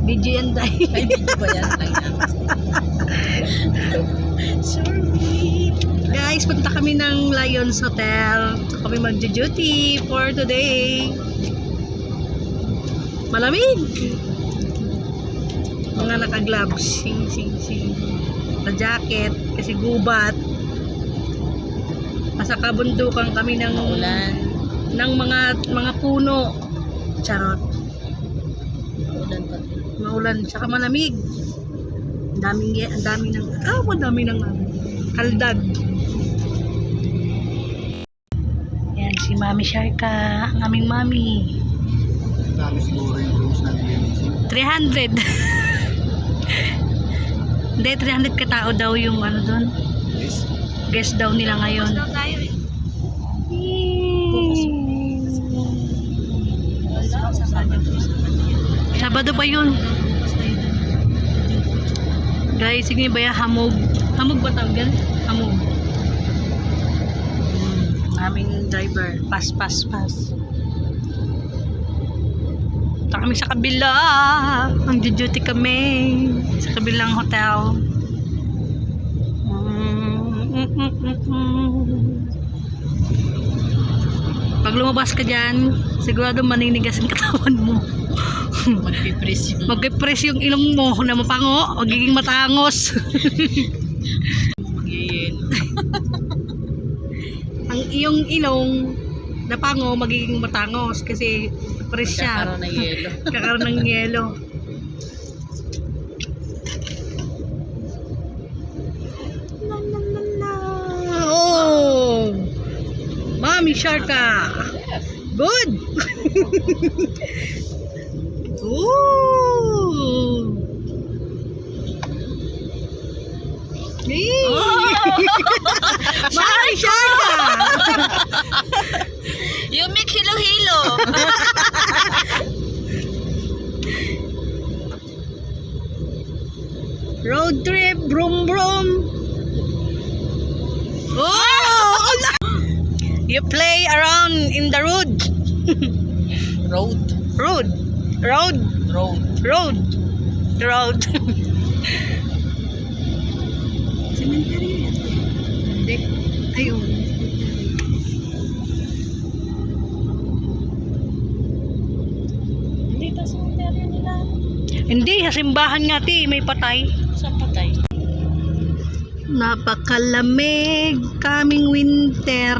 Video yan tayo. Ay, video ba yan? Sorry. Guys, punta kami ng Lions Hotel. Kami magjo-duty for today. Malamig. Mga naka-gloves. Sing. Na-jacket. Kasi gubat. Nasa kabundukan kami ng Ulan. ng mga puno. Charot. Ulan pati. Maulan, tsaka malamig. Madami ng kaldag. Yan si Mami Sharka, ang aming mami. Dami siguro yung rooms na nililisin. 300. Hindi, 300 katao daw yung ano doon. Yes. Guest daw nila ngayon. Sabado pa yun. Guys, sige ba yung hamog? Hamog ba tawag yan? Hamog. Aming driver. Pass. Punta kami sa kabila. Ang duty kami. Sa kabilang hotel. Pag lumabas ka dyan, sigurado maninigas ang katawan mo. Magpipress yung ilong mo na mapango, magiging matangos. Ang iyong ilong na pango magiging matangos kasi press siya. Kakaroon ng yelo. Kakaroon ng yelo. Oh! Mami Sharka! Good! Ooh! Hey! Mami Sharka! You make hilo-hilo. Road trip, brum brum. Oh! You play around in the road. Road. Cemetery yan. Hindi. Ayun. Dito sa cemetery nila. Hindi, sa simbahan nga ti, may patay. Saan patay? Napakalamig kaming winter.